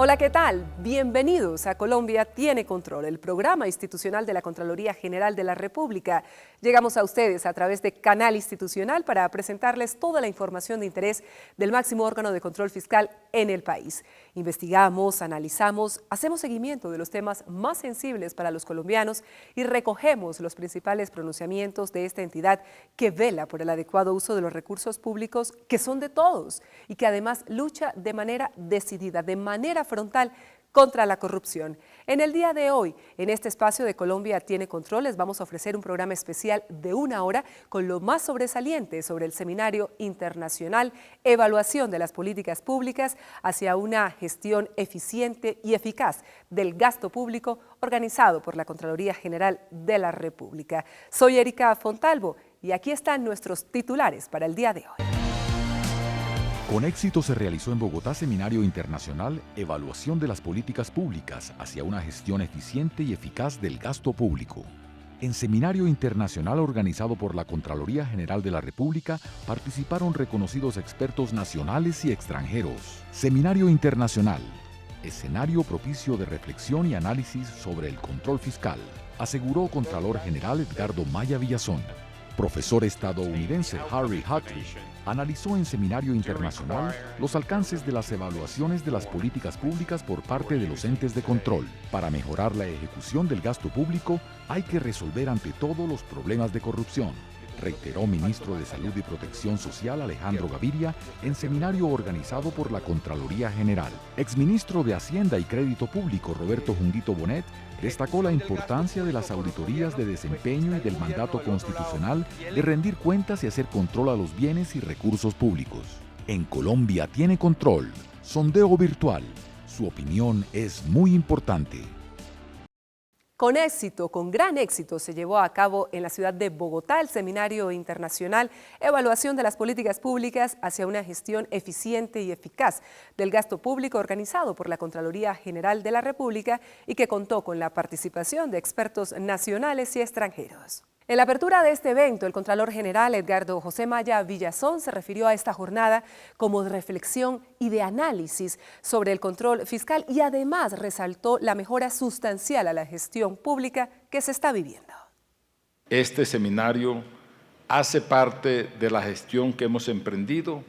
Hola, ¿qué tal? Bienvenidos a Colombia Tiene Control, el programa institucional de la Contraloría General de la República. Llegamos a ustedes a través de Canal Institucional para presentarles toda la información de interés del máximo órgano de control fiscal en el país. Investigamos, analizamos, hacemos seguimiento de los temas más sensibles para los colombianos y recogemos los principales pronunciamientos de esta entidad que vela por el adecuado uso de los recursos públicos que son de todos y que además lucha de manera decidida, de manera frontal contra la corrupción. En el día de hoy, en este espacio de Colombia Tiene Control, les vamos a ofrecer un programa especial de 1 hora con lo más sobresaliente sobre el Seminario Internacional Evaluación de las Políticas Públicas hacia una gestión eficiente y eficaz del gasto público organizado por la Contraloría General de la República. Soy Erika Fontalvo y aquí están nuestros titulares para el día de hoy. Con éxito se realizó en Bogotá Seminario Internacional Evaluación de las Políticas Públicas hacia una gestión eficiente y eficaz del gasto público. En Seminario Internacional organizado por la Contraloría General de la República participaron reconocidos expertos nacionales y extranjeros. Seminario Internacional, escenario propicio de reflexión y análisis sobre el control fiscal, aseguró Contralor General Edgardo Maya Villazón. Profesor estadounidense Harry Hartley analizó en Seminario Internacional los alcances de las evaluaciones de las políticas públicas por parte de los entes de control. Para mejorar la ejecución del gasto público, hay que resolver ante todo los problemas de corrupción, reiteró Ministro de Salud y Protección Social Alejandro Gaviria en seminario organizado por la Contraloría General. Exministro de Hacienda y Crédito Público Roberto Junguito Bonet destacó la importancia de las auditorías de desempeño y del mandato constitucional de rendir cuentas y hacer control a los bienes y recursos públicos. En Colombia Tiene Control, sondeo virtual. Su opinión es muy importante. Con éxito, con gran éxito, se llevó a cabo en la ciudad de Bogotá el Seminario Internacional Evaluación de las Políticas Públicas hacia una gestión eficiente y eficaz del gasto público organizado por la Contraloría General de la República y que contó con la participación de expertos nacionales y extranjeros. En la apertura de este evento, el Contralor General Edgardo José Maya Villazón se refirió a esta jornada como de reflexión y de análisis sobre el control fiscal y además resaltó la mejora sustancial a la gestión pública que se está viviendo. Este seminario hace parte de la gestión que hemos emprendido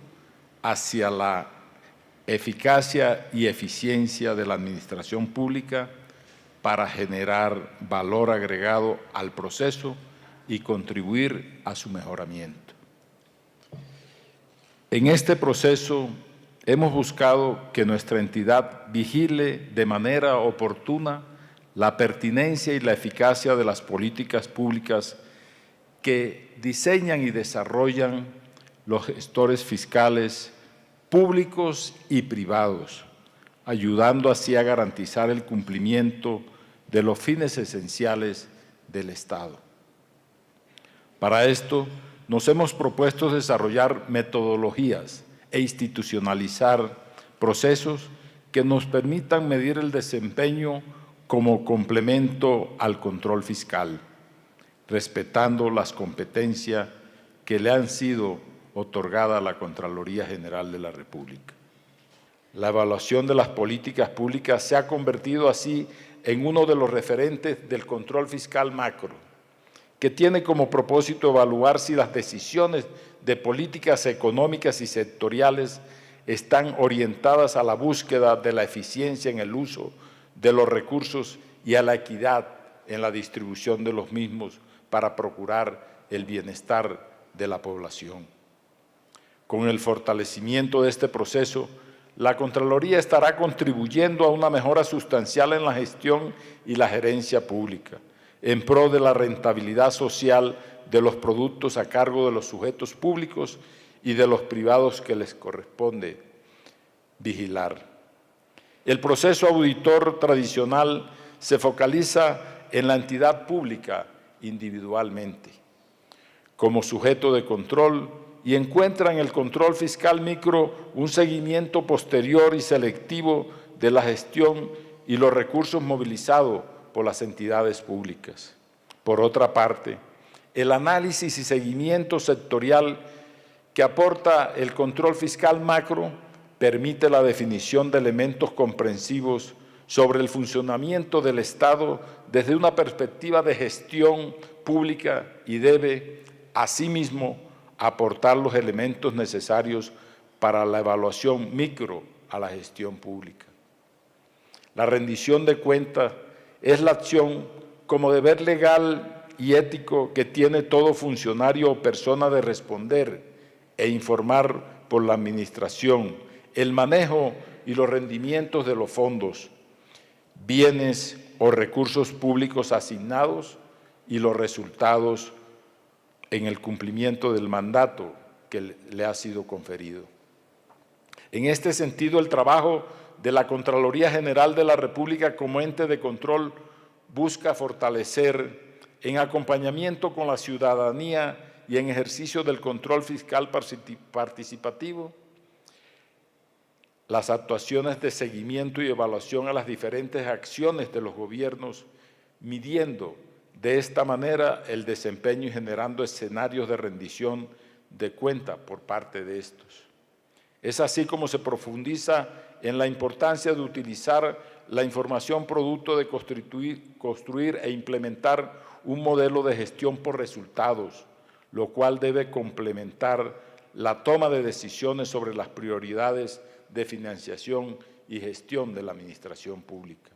hacia la eficacia y eficiencia de la administración pública para generar valor agregado al proceso y contribuir a su mejoramiento. En este proceso hemos buscado que nuestra entidad vigile de manera oportuna la pertinencia y la eficacia de las políticas públicas que diseñan y desarrollan los gestores fiscales públicos y privados, ayudando así a garantizar el cumplimiento de los fines esenciales del Estado. Para esto, nos hemos propuesto desarrollar metodologías e institucionalizar procesos que nos permitan medir el desempeño como complemento al control fiscal, respetando las competencias que le han sido otorgadas a la Contraloría General de la República. La evaluación de las políticas públicas se ha convertido así en uno de los referentes del control fiscal macro, que tiene como propósito evaluar si las decisiones de políticas económicas y sectoriales están orientadas a la búsqueda de la eficiencia en el uso de los recursos y a la equidad en la distribución de los mismos para procurar el bienestar de la población. Con el fortalecimiento de este proceso, la Contraloría estará contribuyendo a una mejora sustancial en la gestión y la gerencia pública, en pro de la rentabilidad social de los productos a cargo de los sujetos públicos y de los privados que les corresponde vigilar. El proceso auditor tradicional se focaliza en la entidad pública individualmente, como sujeto de control y encuentra en el control fiscal micro un seguimiento posterior y selectivo de la gestión y los recursos movilizados por las entidades públicas. Por otra parte, el análisis y seguimiento sectorial que aporta el control fiscal macro permite la definición de elementos comprensivos sobre el funcionamiento del Estado desde una perspectiva de gestión pública y debe, asimismo, aportar los elementos necesarios para la evaluación micro a la gestión pública. La rendición de cuentas es la acción como deber legal y ético que tiene todo funcionario o persona de responder e informar por la administración, el manejo y los rendimientos de los fondos, bienes o recursos públicos asignados y los resultados en el cumplimiento del mandato que le ha sido conferido. En este sentido, el trabajo de la Contraloría General de la República como ente de control busca fortalecer, en acompañamiento con la ciudadanía y en ejercicio del control fiscal participativo, las actuaciones de seguimiento y evaluación a las diferentes acciones de los gobiernos, midiendo de esta manera el desempeño y generando escenarios de rendición de cuenta por parte de estos. Es así como se profundiza en la importancia de utilizar la información producto de construir e implementar un modelo de gestión por resultados, lo cual debe complementar la toma de decisiones sobre las prioridades de financiación y gestión de la administración pública.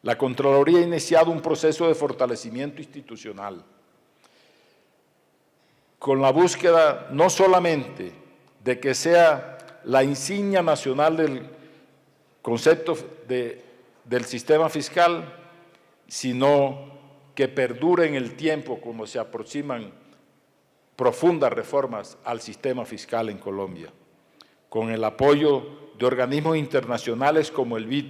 La Contraloría ha iniciado un proceso de fortalecimiento institucional con la búsqueda no solamente de que sea la insignia nacional del concepto del sistema fiscal, sino que perdure en el tiempo como se aproximan profundas reformas al sistema fiscal en Colombia, con el apoyo de organismos internacionales como el BID,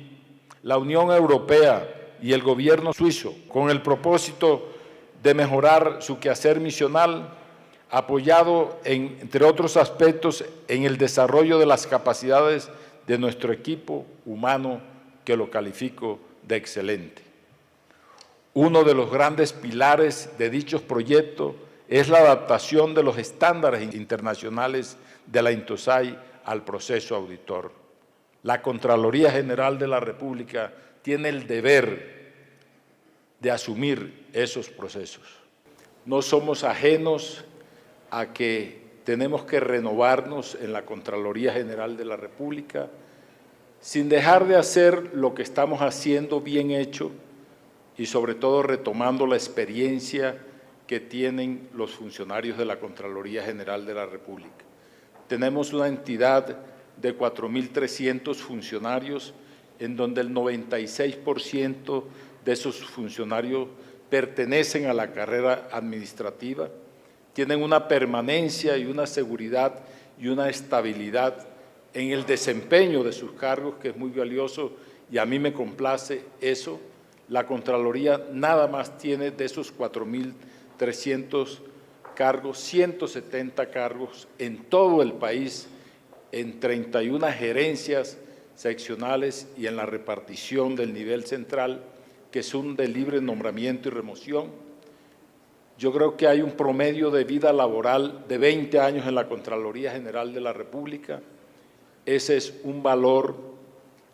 la Unión Europea y el gobierno suizo, con el propósito de mejorar su quehacer misional, apoyado, entre otros aspectos, en el desarrollo de las capacidades de nuestro equipo humano, que lo califico de excelente. Uno de los grandes pilares de dichos proyectos es la adaptación de los estándares internacionales de la INTOSAI al proceso auditor. La Contraloría General de la República tiene el deber de asumir esos procesos. No somos ajenos a que tenemos que renovarnos en la Contraloría General de la República sin dejar de hacer lo que estamos haciendo bien hecho y sobre todo retomando la experiencia que tienen los funcionarios de la Contraloría General de la República. Tenemos una entidad de 4.300 funcionarios, en donde el 96% de esos funcionarios pertenecen a la carrera administrativa, tienen una permanencia y una seguridad y una estabilidad en el desempeño de sus cargos, que es muy valioso, y a mí me complace eso. La Contraloría nada más tiene de esos 4.300 cargos, 170 cargos en todo el país, en 31 gerencias seccionales y en la repartición del nivel central, que son de libre nombramiento y remoción. Yo creo que hay un promedio de vida laboral de 20 años en la Contraloría General de la República. Ese es un valor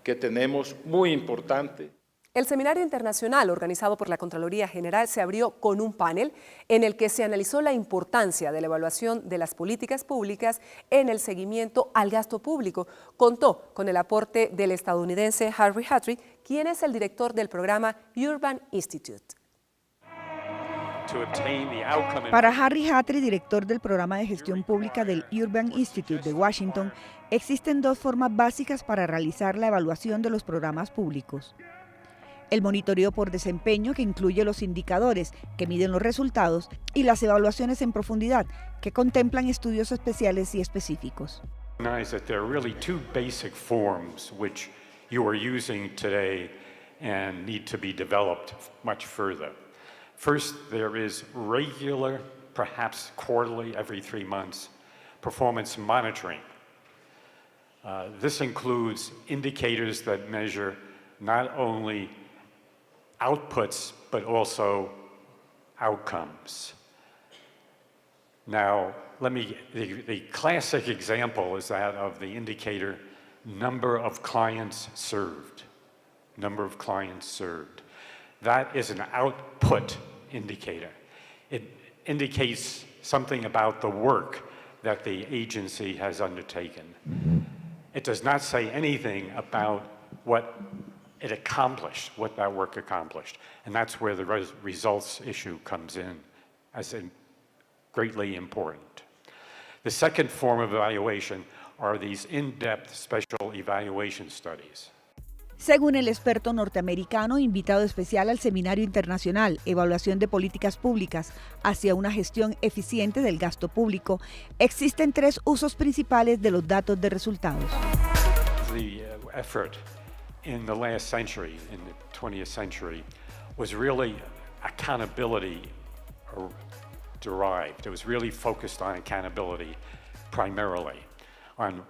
que tenemos muy importante. El seminario internacional organizado por la Contraloría General se abrió con un panel en el que se analizó la importancia de la evaluación de las políticas públicas en el seguimiento al gasto público. Contó con el aporte del estadounidense Harry Hatry, quien es el director del programa Urban Institute. Para Harry Hatry, director del programa de gestión pública del Urban Institute de Washington, existen dos formas básicas para realizar la evaluación de los programas públicos. El monitoreo por desempeño, que incluye los indicadores que miden los resultados, y las evaluaciones en profundidad, que contemplan estudios especiales y específicos. There are really two basic forms which you are using today and need to be developed much further. First, there is regular, perhaps quarterly, every 3 months, performance monitoring. This includes indicators that measure not only outputs, but also outcomes. Now, the classic example is that of the indicator number of clients served. Number of clients served. That is an output indicator. It indicates something about the work that the agency has undertaken. It does not say anything about what it accomplished, what that work accomplished. And that's where the results issue comes in as greatly important. The second form of evaluation are these in-depth special evaluation studies. Según el experto norteamericano invitado especial al Seminario Internacional Evaluación de Políticas Públicas hacia una gestión eficiente del gasto público, existen 3 usos principales de los datos de resultados. The effort in the last century, in the 20th century, was really accountability derived. It was really focused on accountability primarily, on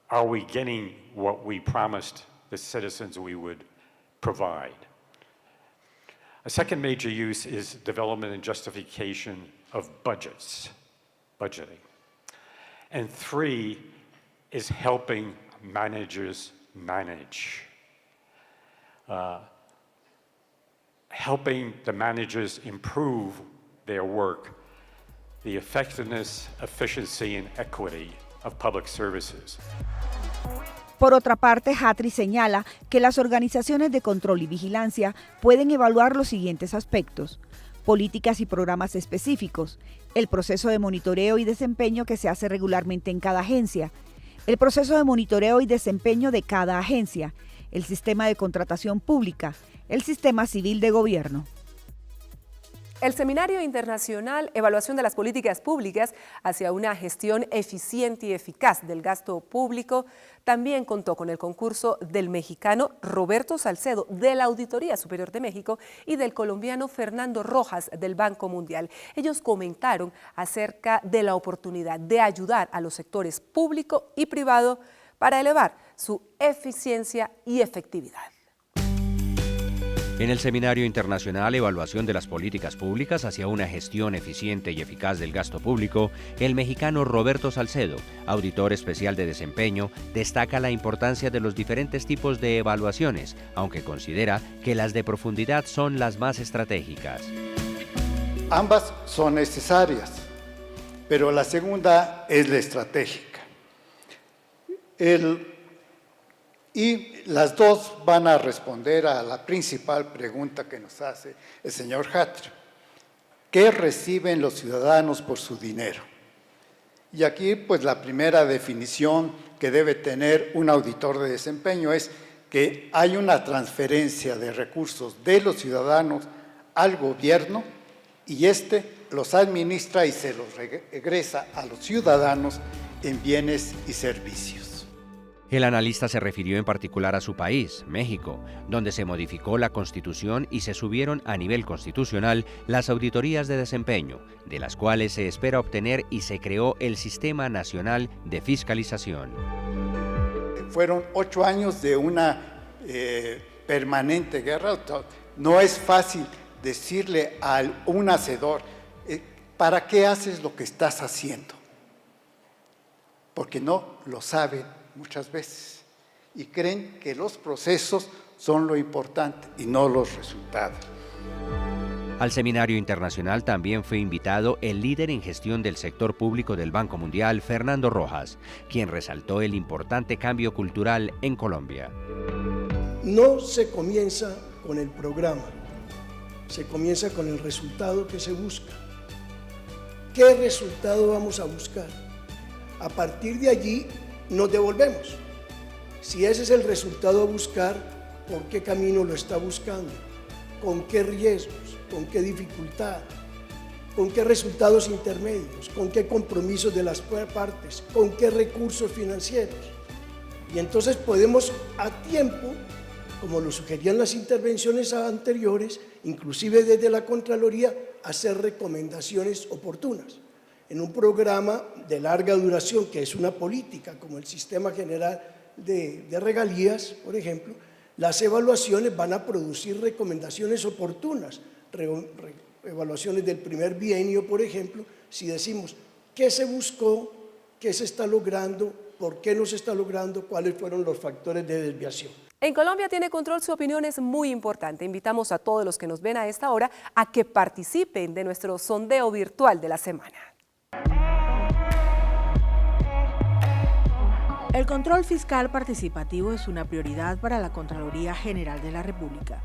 are we getting what we promised the citizens we would provide. A second major use is development and justification of budgets, budgeting. And 3 is helping managers manage. Helping the managers improve their work, the effectiveness, efficiency, and equity of public services. Por otra parte, Hatry señala que las organizaciones de control y vigilancia pueden evaluar los siguientes aspectos: políticas y programas específicos, el proceso de monitoreo y desempeño que se hace regularmente en cada agencia, el proceso de monitoreo y desempeño de cada agencia, el sistema de contratación pública, el sistema civil de gobierno. El Seminario Internacional Evaluación de las Políticas Públicas hacia una gestión eficiente y eficaz del gasto público también contó con el concurso del mexicano Roberto Salcedo de la Auditoría Superior de México y del colombiano Fernando Rojas del Banco Mundial. Ellos comentaron acerca de la oportunidad de ayudar a los sectores público y privado para elevar su eficiencia y efectividad. En el Seminario Internacional Evaluación de las Políticas Públicas hacia una gestión eficiente y eficaz del gasto público, el mexicano Roberto Salcedo, auditor especial de desempeño, destaca la importancia de los diferentes tipos de evaluaciones, aunque considera que las de profundidad son las más estratégicas. Ambas son necesarias, pero la segunda es la estratégica. Y las dos van a responder a la principal pregunta que nos hace el señor Hatry. ¿Qué reciben los ciudadanos por su dinero? Y aquí, pues, la primera definición que debe tener un auditor de desempeño es que hay una transferencia de recursos de los ciudadanos al gobierno y éste los administra y se los regresa a los ciudadanos en bienes y servicios. El analista se refirió en particular a su país, México, donde se modificó la Constitución y se subieron a nivel constitucional las auditorías de desempeño, de las cuales se espera obtener y se creó el Sistema Nacional de Fiscalización. Fueron 8 años de una permanente guerra. No es fácil decirle a un hacedor, ¿para qué haces lo que estás haciendo? Porque no lo saben muchas veces y creen que los procesos son lo importante y no los resultados. Al Seminario Internacional también fue invitado el líder en gestión del sector público del Banco Mundial, Fernando Rojas, quien resaltó el importante cambio cultural en Colombia. No se comienza con el programa, se comienza con el resultado que se busca. ¿Qué resultado vamos a buscar? A partir de allí nos devolvemos. Si ese es el resultado a buscar, ¿por qué camino lo está buscando? ¿Con qué riesgos? ¿Con qué dificultad? ¿Con qué resultados intermedios? ¿Con qué compromisos de las partes? ¿Con qué recursos financieros? Y entonces podemos a tiempo, como lo sugerían las intervenciones anteriores, inclusive desde la Contraloría, hacer recomendaciones oportunas. En un programa de larga duración, que es una política, como el Sistema General de Regalías, por ejemplo, las evaluaciones van a producir recomendaciones oportunas, evaluaciones del primer bienio, por ejemplo, si decimos qué se buscó, qué se está logrando, por qué no se está logrando, cuáles fueron los factores de desviación. En Colombia Tiene Control, su opinión es muy importante. Invitamos a todos los que nos ven a esta hora a que participen de nuestro sondeo virtual de la semana. El control fiscal participativo es una prioridad para la Contraloría General de la República.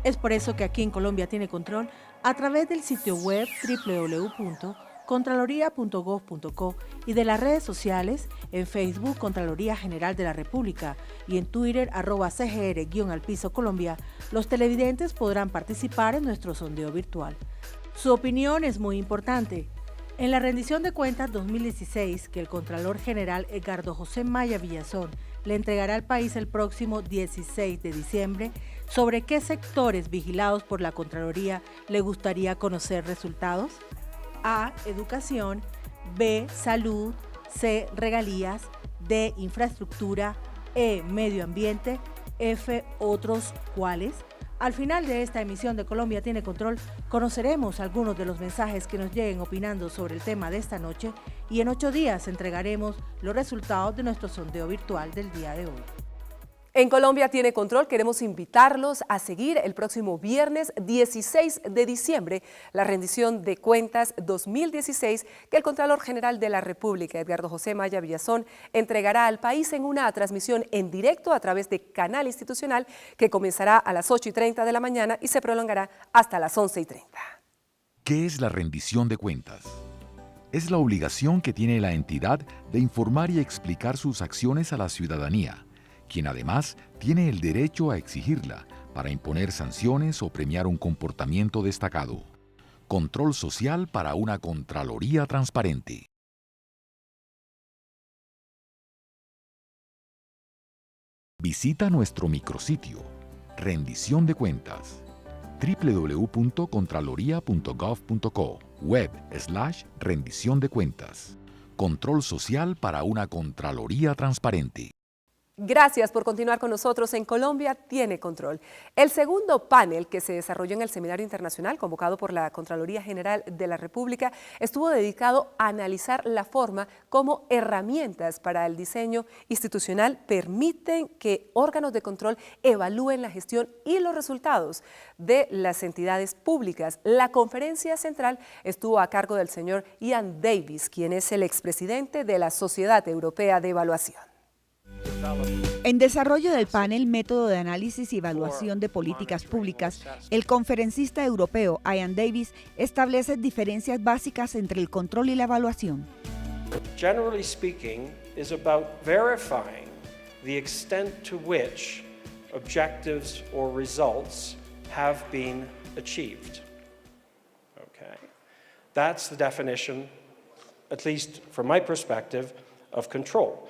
Es por eso que aquí en Colombia Tiene Control, a través del sitio web www.contraloría.gov.co y de las redes sociales, en Facebook Contraloría General de la República y en Twitter @CGR_Colombia, los televidentes podrán participar en nuestro sondeo virtual. Su opinión es muy importante. En la rendición de cuentas 2016, que el Contralor General Edgardo José Maya Villazón le entregará al país el próximo 16 de diciembre, ¿sobre qué sectores vigilados por la Contraloría le gustaría conocer resultados? A. Educación. B. Salud. C. Regalías. D. Infraestructura. E. Medio ambiente. F. Otros. ¿Cuáles? Al final de esta emisión de Colombia Tiene Control, conoceremos algunos de los mensajes que nos lleguen opinando sobre el tema de esta noche y en 8 días entregaremos los resultados de nuestro sondeo virtual del día de hoy. En Colombia Tiene Control queremos invitarlos a seguir el próximo viernes 16 de diciembre la rendición de cuentas 2016 que el Contralor General de la República, Edgardo José Maya Villazón, entregará al país en una transmisión en directo a través de Canal Institucional que comenzará a las 8:30 de la mañana y se prolongará hasta las 11:30. ¿Qué es la rendición de cuentas? Es la obligación que tiene la entidad de informar y explicar sus acciones a la ciudadanía, quien además tiene el derecho a exigirla para imponer sanciones o premiar un comportamiento destacado. Control social para una Contraloría transparente. Visita nuestro micrositio, rendición de cuentas, www.contraloría.gov.co, web/rendición de cuentas. Control social para una Contraloría transparente. Gracias por continuar con nosotros en Colombia Tiene Control. El segundo panel que se desarrolló en el Seminario Internacional convocado por la Contraloría General de la República estuvo dedicado a analizar la forma como herramientas para el diseño institucional permiten que órganos de control evalúen la gestión y los resultados de las entidades públicas. La conferencia central estuvo a cargo del señor Ian Davis, quien es el expresidente de la Sociedad Europea de Evaluación. En desarrollo del panel Método de Análisis y Evaluación de Políticas Públicas, el conferencista europeo Ian Davis establece diferencias básicas entre el control y la evaluación. Generally speaking, is about verifying the extent to which objectives or results have been achieved. Okay. That's the definition, at least from my perspective, of control.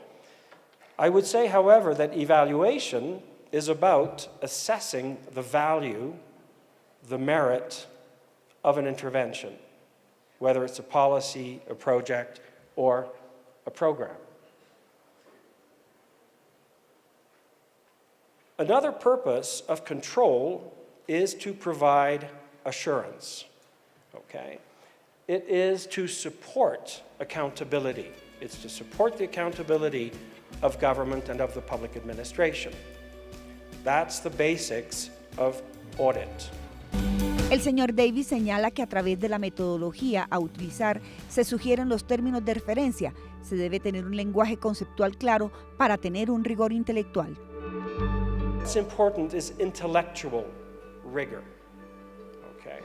I would say, however, that evaluation is about assessing the value, the merit of an intervention, whether it's a policy, a project, or a program. Another purpose of control is to provide assurance, okay? It is to support accountability. It's to support the accountability of government and of the public administration. That's the basics of audit. El señor Davis señala que a través de la metodología a utilizar se sugieren los términos de referencia. Se debe tener un lenguaje conceptual claro para tener un rigor intelectual. What's important is intellectual rigor. Okay?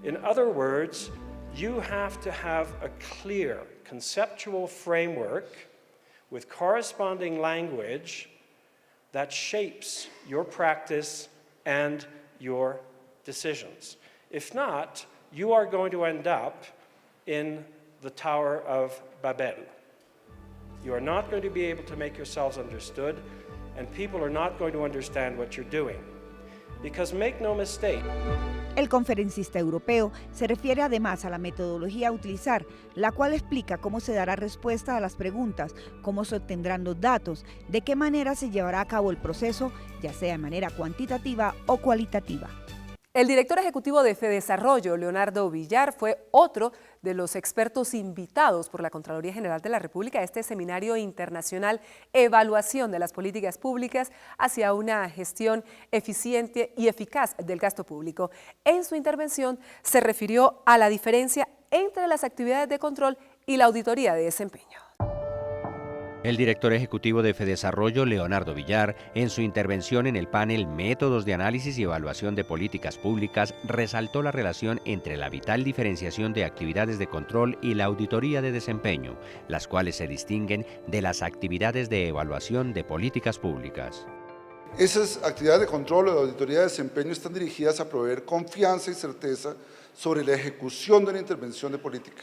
In other words, you have to have a clear conceptual framework with corresponding language that shapes your practice and your decisions. If not, you are going to end up in the Tower of Babel. You are not going to be able to make yourselves understood, and people are not going to understand what you're doing. Because make no mistake, el conferencista europeo se refiere además a la metodología a utilizar, la cual explica cómo se dará respuesta a las preguntas, cómo se obtendrán los datos, de qué manera se llevará a cabo el proceso, ya sea de manera cuantitativa o cualitativa. El director ejecutivo de FEDesarrollo, Leonardo Villar, fue otro de los expertos invitados por la Contraloría General de la República a este seminario internacional Evaluación de las políticas públicas hacia una gestión eficiente y eficaz del gasto público. En su intervención se refirió a la diferencia entre las actividades de control y la auditoría de desempeño. El director ejecutivo de FEDesarrollo, Leonardo Villar, en su intervención en el panel Métodos de Análisis y Evaluación de Políticas Públicas, resaltó la relación entre la vital diferenciación de actividades de control y la auditoría de desempeño, las cuales se distinguen de las actividades de evaluación de políticas públicas. Esas actividades de control o de auditoría de desempeño están dirigidas a proveer confianza y certeza sobre la ejecución de la intervención de política.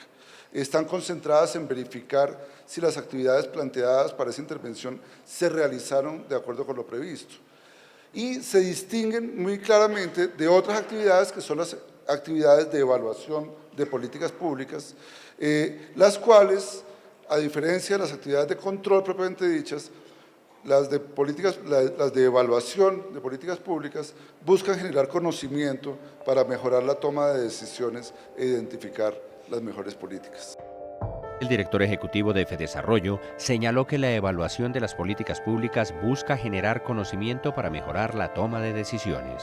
Están concentradas en verificar si las actividades planteadas para esa intervención se realizaron de acuerdo con lo previsto. Y se distinguen muy claramente de otras actividades que son las actividades de evaluación de políticas públicas, las cuales, a diferencia de las actividades de control propiamente dichas, las de evaluación de políticas públicas buscan generar conocimiento para mejorar la toma de decisiones e identificar las mejores políticas. El director ejecutivo de FEDesarrollo señaló que la evaluación de las políticas públicas busca generar conocimiento para mejorar la toma de decisiones.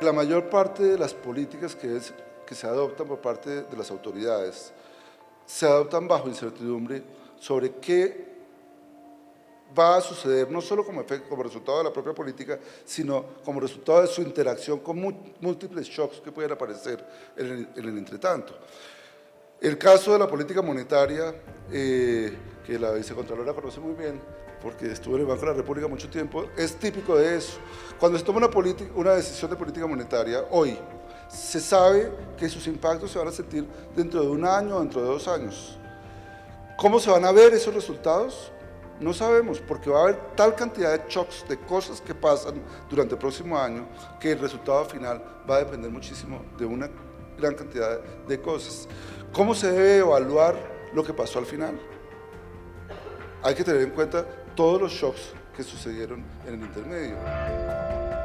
La mayor parte de las políticas que se adoptan por parte de las autoridades se adoptan bajo incertidumbre sobre qué va a suceder, no solo como resultado de la propia política, sino como resultado de su interacción con múltiples shocks que pueden aparecer en el entretanto. El caso de la política monetaria, que la vicecontralora conoce muy bien, porque estuvo en el Banco de la República mucho tiempo, es típico de eso. Cuando se toma una decisión de política monetaria, hoy, se sabe que sus impactos se van a sentir dentro de un año o dentro de 2 años. ¿Cómo se van a ver esos resultados? No sabemos, porque va a haber tal cantidad de shocks, de cosas que pasan durante el próximo año, que el resultado final va a depender muchísimo de una gran cantidad de cosas. ¿Cómo se debe evaluar lo que pasó al final? Hay que tener en cuenta todos los shocks que sucedieron en el intermedio.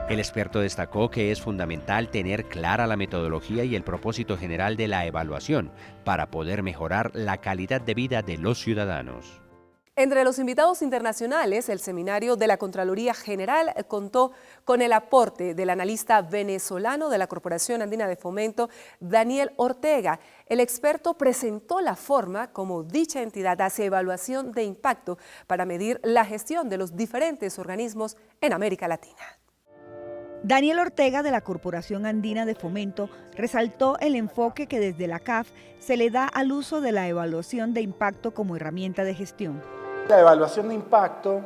El experto destacó que es fundamental tener clara la metodología y el propósito general de la evaluación para poder mejorar la calidad de vida de los ciudadanos. Entre los invitados internacionales, el seminario de la Contraloría General contó con el aporte del analista venezolano de la Corporación Andina de Fomento, Daniel Ortega. El experto presentó la forma como dicha entidad hace evaluación de impacto para medir la gestión de los diferentes organismos en América Latina. Daniel Ortega, de la Corporación Andina de Fomento, resaltó el enfoque que desde la CAF se le da al uso de la evaluación de impacto como herramienta de gestión. La evaluación de impacto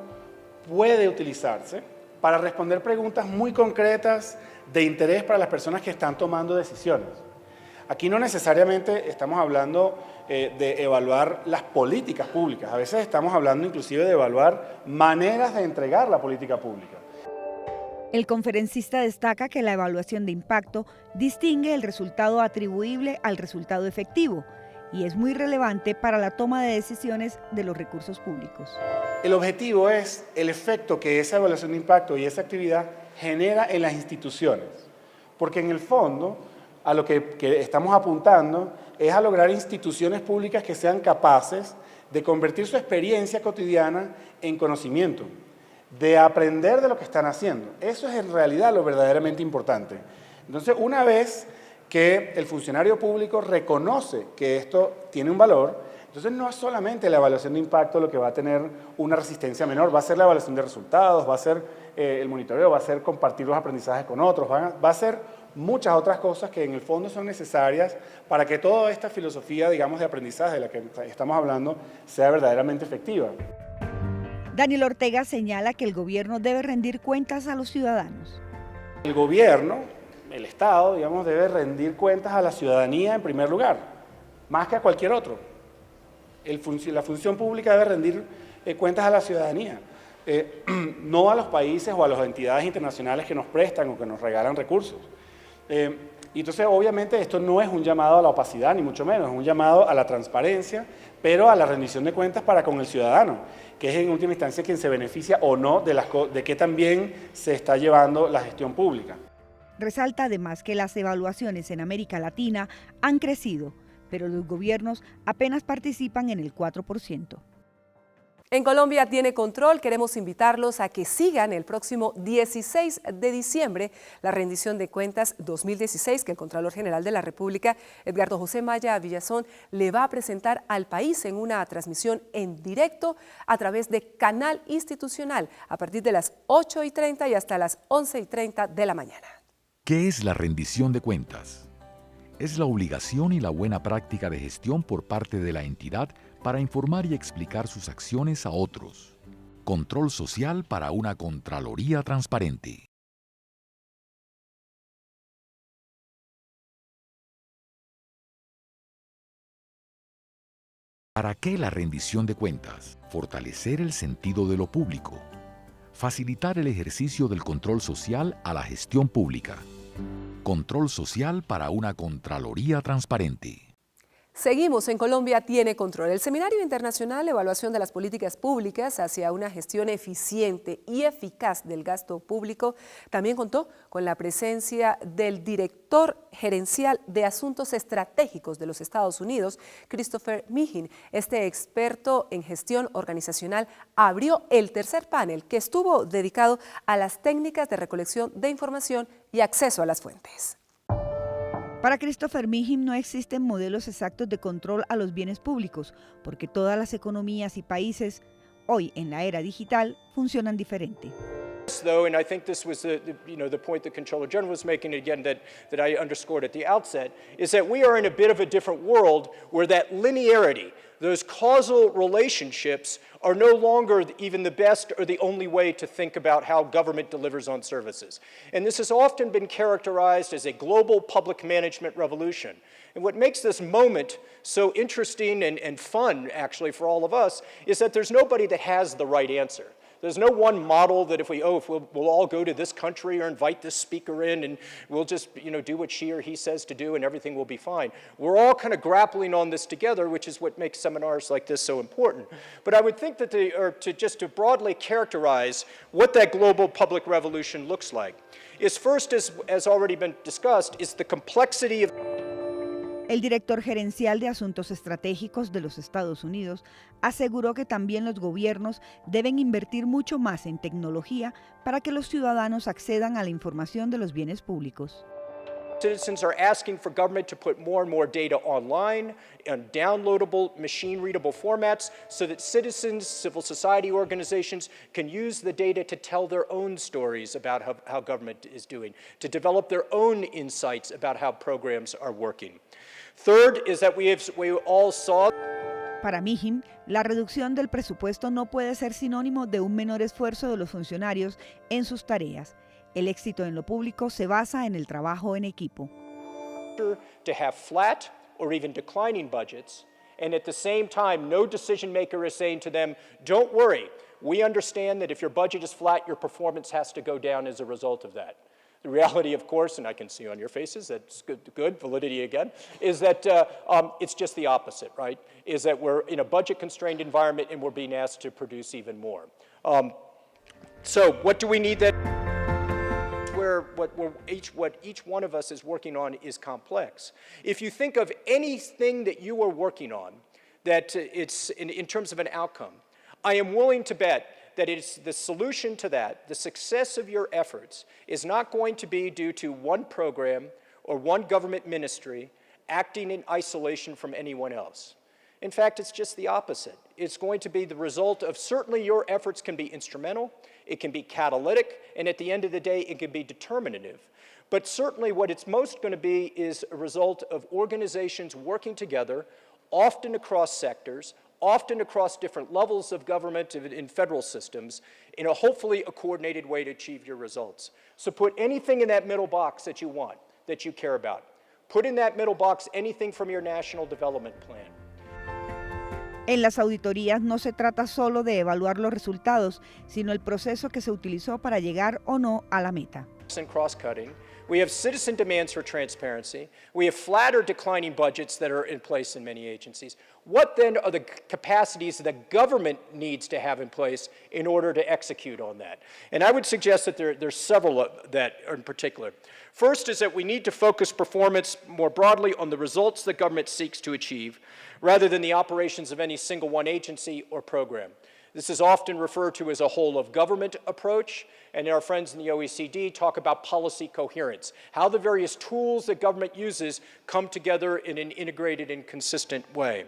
puede utilizarse para responder preguntas muy concretas de interés para las personas que están tomando decisiones. Aquí no necesariamente estamos hablando de evaluar las políticas públicas, a veces estamos hablando inclusive de evaluar maneras de entregar la política pública. El conferencista destaca que la evaluación de impacto distingue el resultado atribuible al resultado efectivo y es muy relevante para la toma de decisiones de los recursos públicos. El objetivo es el efecto que esa evaluación de impacto y esa actividad genera en las instituciones, porque en el fondo a lo que estamos apuntando es a lograr instituciones públicas que sean capaces de convertir su experiencia cotidiana en conocimiento, de aprender de lo que están haciendo. Eso es en realidad lo verdaderamente importante. Entonces, una vez que el funcionario público reconoce que esto tiene un valor, entonces no es solamente la evaluación de impacto lo que va a tener una resistencia menor, va a ser la evaluación de resultados, va a ser el monitoreo, va a ser compartir los aprendizajes con otros, va a ser muchas otras cosas que en el fondo son necesarias para que toda esta filosofía, digamos, de aprendizaje de la que estamos hablando sea verdaderamente efectiva. Daniel Ortega señala que el gobierno debe rendir cuentas a los ciudadanos. El gobierno, el Estado, digamos, debe rendir cuentas a la ciudadanía en primer lugar, más que a cualquier otro. La función pública debe rendir cuentas a la ciudadanía, no a los países o a las entidades internacionales que nos prestan o que nos regalan recursos. Y entonces, obviamente, esto no es un llamado a la opacidad, ni mucho menos, es un llamado a la transparencia, pero a la rendición de cuentas para con el ciudadano, que es en última instancia quien se beneficia o no de qué también se está llevando la gestión pública. Resalta además que las evaluaciones en América Latina han crecido, pero los gobiernos apenas participan en el 4%. En Colombia tiene control. Queremos invitarlos a que sigan el próximo 16 de diciembre la rendición de cuentas 2016 que el Contralor General de la República, Edgardo José Maya Villazón, le va a presentar al país en una transmisión en directo a través de Canal Institucional a partir de las 8:30 y hasta las 11:30 de la mañana. ¿Qué es la rendición de cuentas? Es la obligación y la buena práctica de gestión por parte de la entidad para informar y explicar sus acciones a otros. Control social para una Contraloría transparente. ¿Para qué la rendición de cuentas? Fortalecer el sentido de lo público. Facilitar el ejercicio del control social a la gestión pública. Control social para una Contraloría transparente. Seguimos en Colombia tiene control. El Seminario Internacional Evaluación de las Políticas Públicas hacia una gestión eficiente y eficaz del gasto público también contó con la presencia del director gerencial de Asuntos Estratégicos de los Estados Unidos, Christopher Meehan. Este experto en gestión organizacional abrió el tercer panel que estuvo dedicado a las técnicas de recolección de información y acceso a las fuentes. Para Christopher Meehan no existen modelos exactos de control a los bienes públicos, porque todas las economías y países, hoy en la era digital, funcionan diferente. Though, and I think this was the point the Comptroller General was making again that I underscored at the outset, is that we are in a bit of a different world where that linearity, those causal relationships are no longer even the best or the only way to think about how government delivers on services. And this has often been characterized as a global public management revolution. And what makes this moment so interesting and fun, actually, for all of us, is that there's nobody that has the right answer. There's no one model that if we'll all go to this country or invite this speaker in and we'll just do what she or he says to do and everything will be fine. We're all kind of grappling on this together, which is what makes seminars like this so important. But I would think that to broadly characterize what that global public revolution looks like is first, as already been discussed, is the complexity of... El director gerencial de Asuntos Estratégicos de los Estados Unidos aseguró que también los gobiernos deben invertir mucho más en tecnología para que los ciudadanos accedan a la información de los bienes públicos. Citizens are asking for government to put more and more data online in downloadable, machine-readable formats so that citizens, civil society organizations can use the data to tell their own stories about how government is doing, to develop their own insights about how programs are working. Third is that we all saw... Para Meehan, la reducción del presupuesto no puede ser sinónimo de un menor esfuerzo de los funcionarios en sus tareas. El éxito en lo público se basa en el trabajo en equipo. To have flat or even declining budgets, and at the same time, no decision maker is saying to them, don't worry, we understand that if your budget is flat, your performance has to go down as a result of that. The reality, of course, and I can see on your faces, that's good, validity again, is that it's just the opposite, right? Is that we're in a budget-constrained environment and we're being asked to produce even more. So what do we need that? What each one of us is working on is complex. If you think of anything that you are working on, that it's in terms of an outcome, I am willing to bet that it's the solution to that, the success of your efforts, is not going to be due to one program or one government ministry acting in isolation from anyone else. In fact, it's just the opposite. It's going to be the result of certainly your efforts can be instrumental, it can be catalytic, and at the end of the day, it can be determinative. But certainly what it's most going to be is a result of organizations working together, often across sectors, often across different levels of government in federal systems, in a hopefully a coordinated way to achieve your results. So put anything in that middle box that you want, that you care about. Put in that middle box anything from your national development plan. En las auditorías no se trata solo de evaluar los resultados, sino el proceso que se utilizó para llegar o no a la meta. And cross-cutting. We have citizen demands for transparency. We have flat or declining budgets that are in place in many agencies. What then are the capacities the government needs to have in place in order to execute on that? And I would suggest that there's several of that in particular. First is that we need to focus performance more broadly on the results the government seeks to achieve, rather than the operations of any single one agency or program. This is often referred to as a whole-of-government approach, and our friends in the OECD talk about policy coherence, how the various tools that government uses come together in an integrated and consistent way.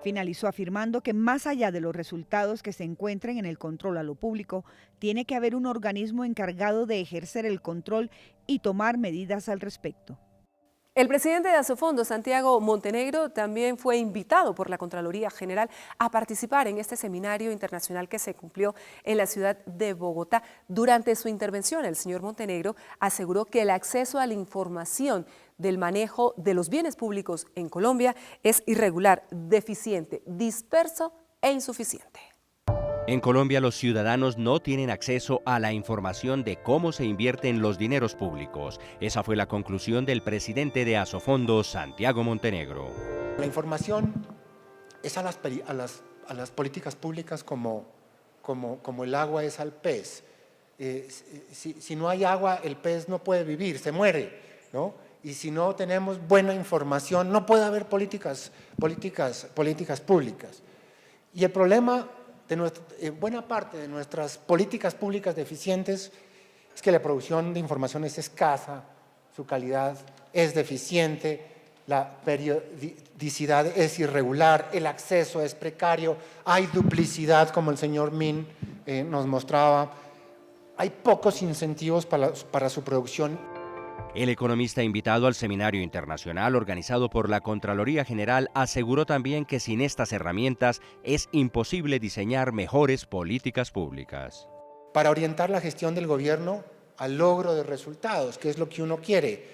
Finalizó afirmando que más allá de los resultados que se encuentren en el control a lo público, tiene que haber un organismo encargado de ejercer el control y tomar medidas al respecto. El presidente de Asofondo, Santiago Montenegro, también fue invitado por la Contraloría General a participar en este seminario internacional que se cumplió en la ciudad de Bogotá. Durante su intervención, el señor Montenegro aseguró que el acceso a la información del manejo de los bienes públicos en Colombia es irregular, deficiente, disperso e insuficiente. En Colombia, los ciudadanos no tienen acceso a la información de cómo se invierten los dineros públicos. Esa fue la conclusión del presidente de Asofondo, Santiago Montenegro. La información es a las políticas públicas como el agua es al pez. Si no hay agua, el pez no puede vivir, se muere, ¿no? Y si no tenemos buena información, no puede haber políticas públicas. Y el problema buena parte de nuestras políticas públicas deficientes es que la producción de información es escasa, su calidad es deficiente, la periodicidad es irregular, el acceso es precario, hay duplicidad, como el señor Min nos mostraba, hay pocos incentivos para su producción. El economista invitado al seminario internacional organizado por la Contraloría General aseguró también que sin estas herramientas es imposible diseñar mejores políticas públicas. Para orientar la gestión del gobierno al logro de resultados, que es lo que uno quiere,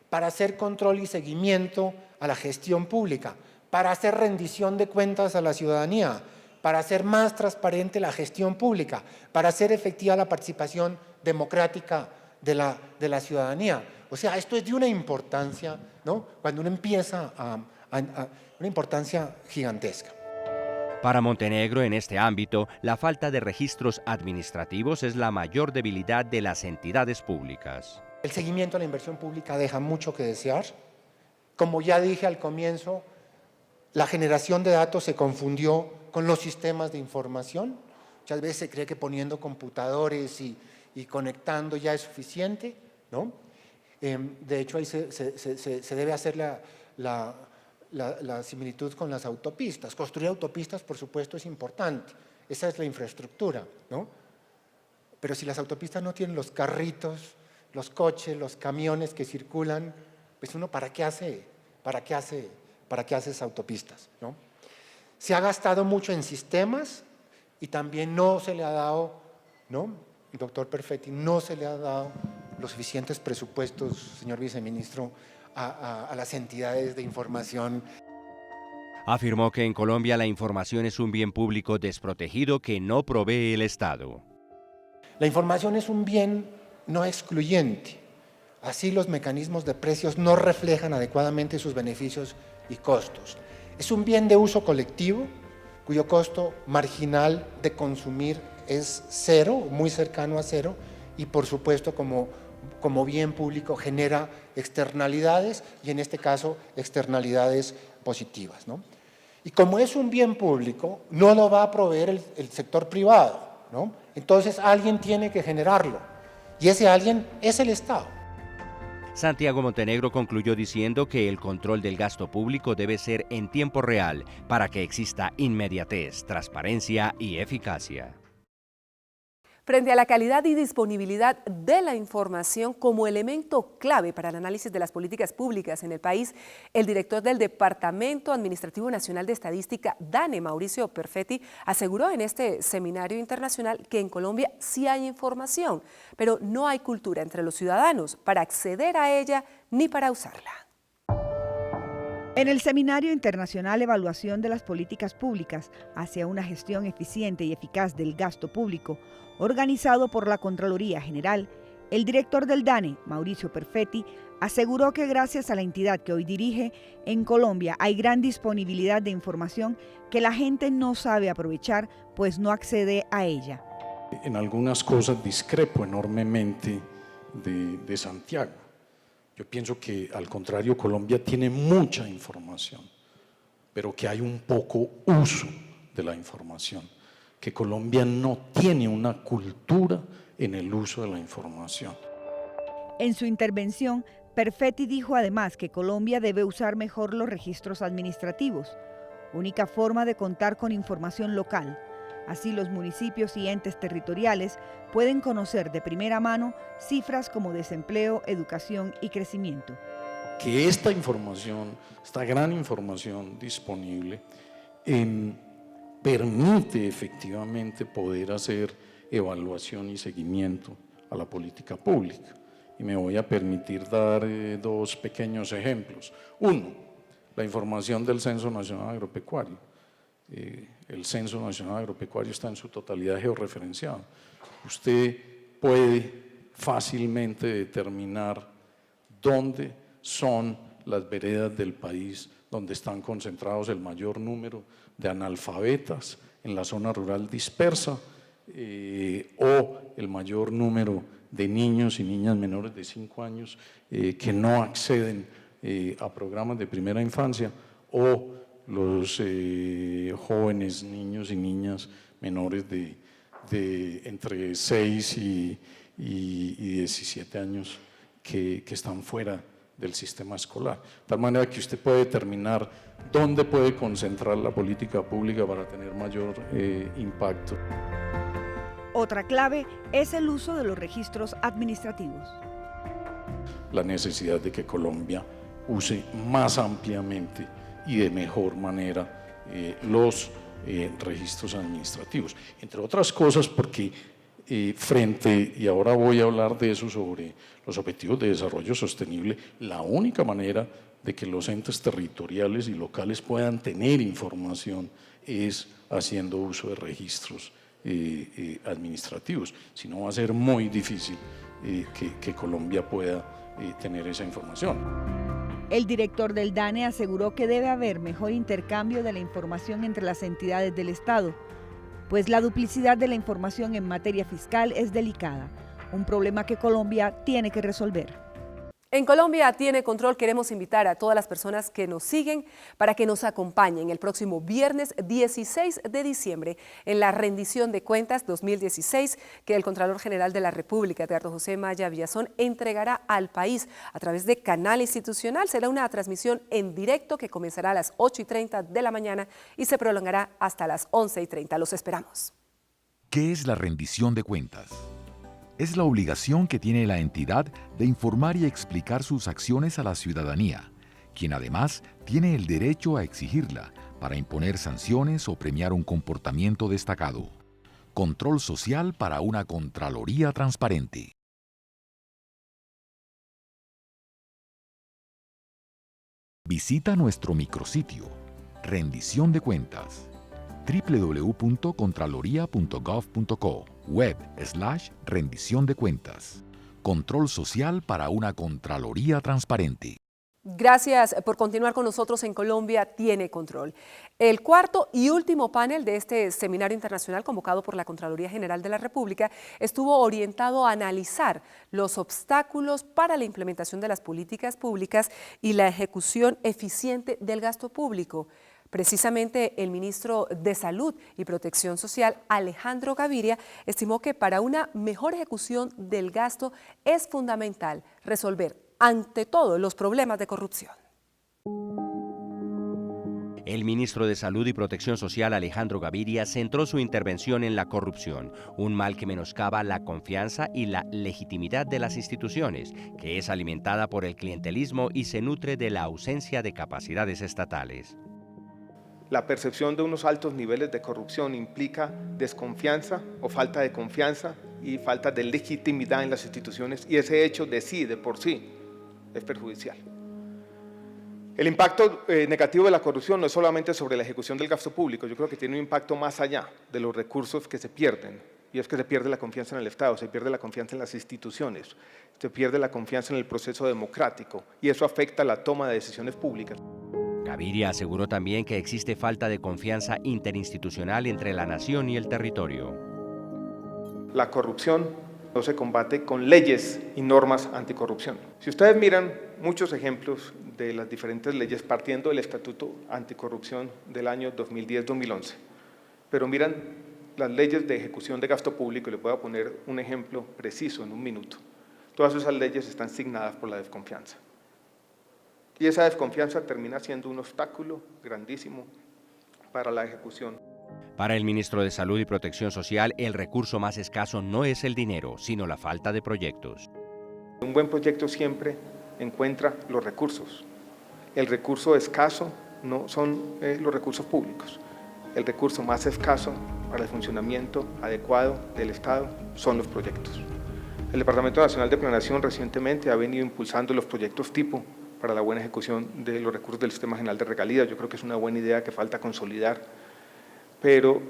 para hacer control y seguimiento a la gestión pública, para hacer rendición de cuentas a la ciudadanía, para hacer más transparente la gestión pública, para hacer efectiva la participación democrática de la ciudadanía. O sea, esto es de una importancia, ¿no? Cuando uno empieza una importancia gigantesca. Para Montenegro, en este ámbito, la falta de registros administrativos es la mayor debilidad de las entidades públicas. El seguimiento a la inversión pública deja mucho que desear. Como ya dije al comienzo, la generación de datos se confundió con los sistemas de información. Muchas veces se cree que poniendo computadores y conectando ya es suficiente, ¿no? De hecho, ahí se debe hacer la similitud con las autopistas. Construir autopistas, por supuesto, es importante. Esa es la infraestructura, ¿no? Pero si las autopistas no tienen los carritos, los coches, los camiones que circulan, pues uno ¿para qué hace esas autopistas, ¿no? Se ha gastado mucho en sistemas y también no se le ha dado, ¿no? Doctor Perfetti, no se le ha dado los suficientes presupuestos, señor viceministro, a las entidades de información. Afirmó que en Colombia la información es un bien público desprotegido que no provee el Estado. La información es un bien no excluyente. Así los mecanismos de precios no reflejan adecuadamente sus beneficios y costos. Es un bien de uso colectivo, cuyo costo marginal de consumir es cero, muy cercano a cero, y por supuesto como bien público genera externalidades, y en este caso externalidades positivas, ¿no? Y como es un bien público, no lo va a proveer el sector privado, ¿no? Entonces alguien tiene que generarlo, y ese alguien es el Estado. Santiago Montenegro concluyó diciendo que el control del gasto público debe ser en tiempo real para que exista inmediatez, transparencia y eficacia. Frente a la calidad y disponibilidad de la información como elemento clave para el análisis de las políticas públicas en el país, el director del Departamento Administrativo Nacional de Estadística, DANE, Mauricio Perfetti, aseguró en este seminario internacional que en Colombia sí hay información, pero no hay cultura entre los ciudadanos para acceder a ella ni para usarla. En el Seminario Internacional Evaluación de las Políticas Públicas hacia una gestión eficiente y eficaz del gasto público, organizado por la Contraloría General, El director del DANE, Mauricio Perfetti, aseguró que gracias a la entidad que hoy dirige, en Colombia hay gran disponibilidad de información que la gente no sabe aprovechar, pues no accede a ella. En algunas cosas discrepo enormemente de Santiago. Yo pienso que, al contrario, Colombia tiene mucha información, pero que hay un poco uso de la información, que Colombia no tiene una cultura en el uso de la información. En su intervención, Perfetti dijo además que Colombia debe usar mejor los registros administrativos, única forma de contar con información local. Así los municipios y entes territoriales pueden conocer de primera mano cifras como desempleo, educación y crecimiento. Que esta información, esta gran información disponible, permite efectivamente poder hacer evaluación y seguimiento a la política pública. Y me voy a permitir dar dos pequeños ejemplos. Uno, la información del Censo Nacional Agropecuario. El Censo Nacional Agropecuario está en su totalidad georreferenciado. Usted puede fácilmente determinar dónde son las veredas del país donde están concentrados el mayor número de analfabetas en la zona rural dispersa o el mayor número de niños y niñas menores de 5 años que no acceden a programas de primera infancia, o los jóvenes, niños y niñas menores de entre 6 y 17 años que están fuera del sistema escolar. De tal manera que usted puede determinar dónde puede concentrar la política pública para tener mayor impacto. Otra clave es el uso de los registros administrativos. La necesidad de que Colombia use más ampliamente y de mejor manera los registros administrativos. Entre otras cosas porque y ahora voy a hablar de eso, sobre los objetivos de desarrollo sostenible, la única manera de que los entes territoriales y locales puedan tener información es haciendo uso de registros administrativos. Si no, va a ser muy difícil que Colombia pueda tener esa información. El director del DANE aseguró que debe haber mejor intercambio de la información entre las entidades del Estado, pues la duplicidad de la información en materia fiscal es delicada, un problema que Colombia tiene que resolver. En Colombia Tiene Control queremos invitar a todas las personas que nos siguen para que nos acompañen el próximo viernes 16 de diciembre en la rendición de cuentas 2016 que el Contralor General de la República, Edgardo José Maya Villazón, entregará al país a través de Canal Institucional. Será una transmisión en directo que comenzará a las 8:30 de la mañana y se prolongará hasta las 11:30. Los esperamos. ¿Qué es la rendición de cuentas? Es la obligación que tiene la entidad de informar y explicar sus acciones a la ciudadanía, quien además tiene el derecho a exigirla para imponer sanciones o premiar un comportamiento destacado. Control social para una Contraloría transparente. Visita nuestro micrositio, Rendición de Cuentas, www.contraloría.gov.co, web/rendición de cuentas. Control social para una Contraloría transparente. Gracias por continuar con nosotros en Colombia Tiene Control. El cuarto y último panel de este seminario internacional convocado por la Contraloría General de la República estuvo orientado a analizar los obstáculos para la implementación de las políticas públicas y la ejecución eficiente del gasto público. Precisamente el ministro de Salud y Protección Social, Alejandro Gaviria, estimó que para una mejor ejecución del gasto es fundamental resolver ante todo los problemas de corrupción. El ministro de Salud y Protección Social, Alejandro Gaviria, centró su intervención en la corrupción, un mal que menoscaba la confianza y la legitimidad de las instituciones, que es alimentada por el clientelismo y se nutre de la ausencia de capacidades estatales. La percepción de unos altos niveles de corrupción implica desconfianza o falta de confianza y falta de legitimidad en las instituciones, y ese hecho de por sí es perjudicial. El impacto negativo de la corrupción no es solamente sobre la ejecución del gasto público, yo creo que tiene un impacto más allá de los recursos que se pierden y es que se pierde la confianza en el Estado, se pierde la confianza en las instituciones, se pierde la confianza en el proceso democrático y eso afecta la toma de decisiones públicas. Gaviria aseguró también que existe falta de confianza interinstitucional entre la nación y el territorio. La corrupción no se combate con leyes y normas anticorrupción. Si ustedes miran muchos ejemplos de las diferentes leyes partiendo del Estatuto Anticorrupción del año 2010-2011, pero miran las leyes de ejecución de gasto público, y les voy a poner un ejemplo preciso en un minuto. Todas esas leyes están signadas por la desconfianza. Y esa desconfianza termina siendo un obstáculo grandísimo para la ejecución. Para el ministro de Salud y Protección Social, el recurso más escaso no es el dinero, sino la falta de proyectos. Un buen proyecto siempre encuentra los recursos. El recurso escaso no son los recursos públicos. El recurso más escaso para el funcionamiento adecuado del Estado son los proyectos. El Departamento Nacional de Planeación recientemente ha venido impulsando los proyectos tipo para la buena ejecución de los recursos del Sistema General de Regalías. Yo creo que es una buena idea que falta consolidar. Pero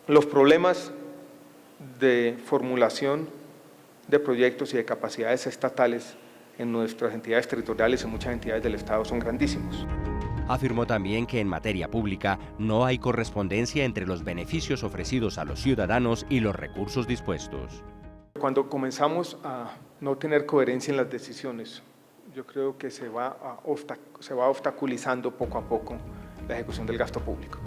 los problemas de formulación de proyectos y de capacidades estatales en nuestras entidades territoriales y en muchas entidades del Estado son grandísimos. Afirmó también que en materia pública no hay correspondencia entre los beneficios ofrecidos a los ciudadanos y los recursos dispuestos. Cuando comenzamos a no tener coherencia en las decisiones, yo creo que se va obstaculizando poco a poco la ejecución del gasto público.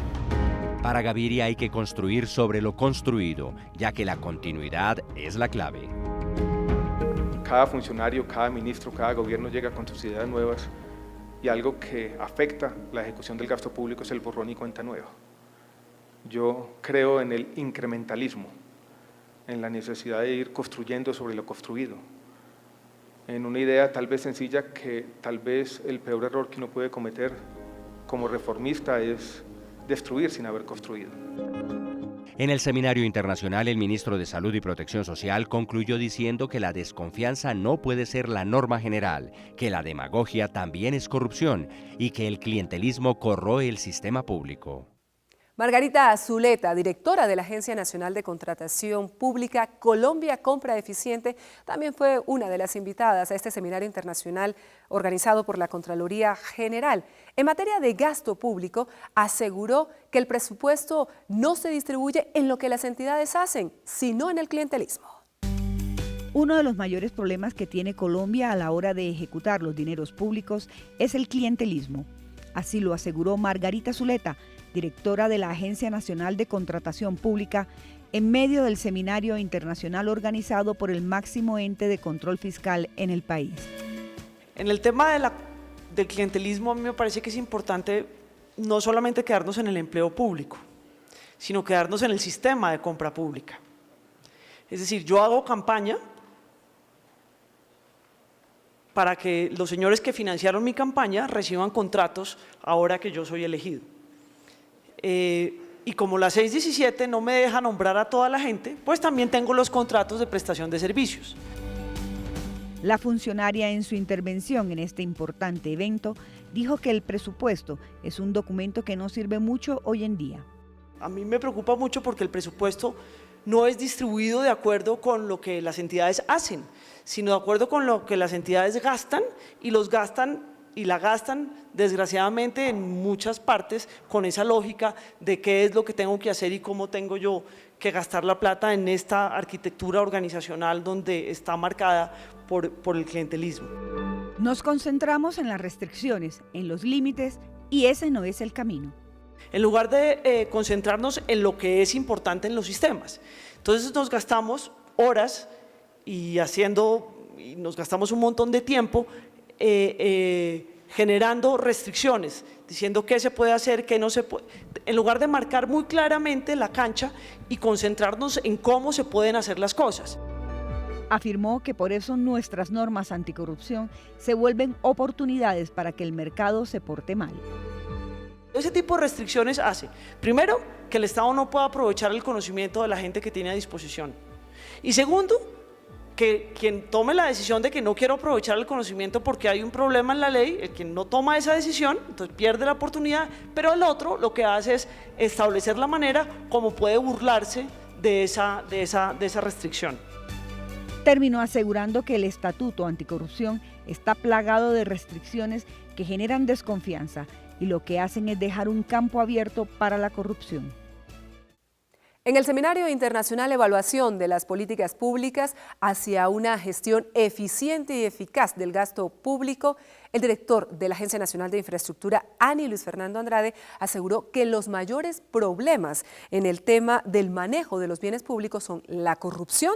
Para Gaviria hay que construir sobre lo construido, ya que la continuidad es la clave. Cada funcionario, cada ministro, cada gobierno llega con sus ideas nuevas y algo que afecta la ejecución del gasto público es el borrón y cuenta nueva. Yo creo en el incrementalismo, en la necesidad de ir construyendo sobre lo construido, en una idea tal vez sencilla que tal vez el peor error que uno puede cometer como reformista es destruir sin haber construido. En el seminario internacional, el ministro de Salud y Protección Social concluyó diciendo que la desconfianza no puede ser la norma general, que la demagogia también es corrupción y que el clientelismo corroe el sistema público. Margarita Zuleta, directora de la Agencia Nacional de Contratación Pública Colombia Compra Eficiente, también fue una de las invitadas a este seminario internacional organizado por la Contraloría General. En materia de gasto público, aseguró que el presupuesto no se distribuye en lo que las entidades hacen, sino en el clientelismo. Uno de los mayores problemas que tiene Colombia a la hora de ejecutar los dineros públicos es el clientelismo. Así lo aseguró Margarita Zuleta, directora de la Agencia Nacional de Contratación Pública, en medio del seminario internacional organizado por el máximo ente de control fiscal en el país. En el tema del clientelismo, a mí me parece que es importante no solamente quedarnos en el empleo público, sino quedarnos en el sistema de compra pública. Es decir, yo hago campaña para que los señores que financiaron mi campaña reciban contratos ahora que yo soy elegido. Y como la 617 no me deja nombrar a toda la gente, pues también tengo los contratos de prestación de servicios. La funcionaria en su intervención en este importante evento dijo que el presupuesto es un documento que no sirve mucho hoy en día. A mí me preocupa mucho porque el presupuesto no es distribuido de acuerdo con lo que las entidades hacen, sino de acuerdo con lo que las entidades gastan y la gastan desgraciadamente en muchas partes con esa lógica de qué es lo que tengo que hacer y cómo tengo yo que gastar la plata en esta arquitectura organizacional donde está marcada por el clientelismo. Nos concentramos en las restricciones, en los límites, y ese no es el camino. En lugar de concentrarnos en lo que es importante en los sistemas. Entonces nos gastamos horas y nos gastamos un montón de tiempo generando restricciones, diciendo qué se puede hacer, qué no se puede, en lugar de marcar muy claramente la cancha y concentrarnos en cómo se pueden hacer las cosas. Afirmó que por eso nuestras normas anticorrupción se vuelven oportunidades para que el mercado se porte mal. Ese tipo de restricciones hace, primero, que el Estado no pueda aprovechar el conocimiento de la gente que tiene a disposición. Y segundo, que quien tome la decisión de que no quiero aprovechar el conocimiento porque hay un problema en la ley, el quien no toma esa decisión, entonces pierde la oportunidad, pero el otro lo que hace es establecer la manera como puede burlarse de esa restricción. Terminó asegurando que el Estatuto Anticorrupción está plagado de restricciones que generan desconfianza y lo que hacen es dejar un campo abierto para la corrupción. En el Seminario Internacional Evaluación de las Políticas Públicas hacia una gestión eficiente y eficaz del gasto público, el director de la Agencia Nacional de Infraestructura, ANI, Luis Fernando Andrade, aseguró que los mayores problemas en el tema del manejo de los bienes públicos son la corrupción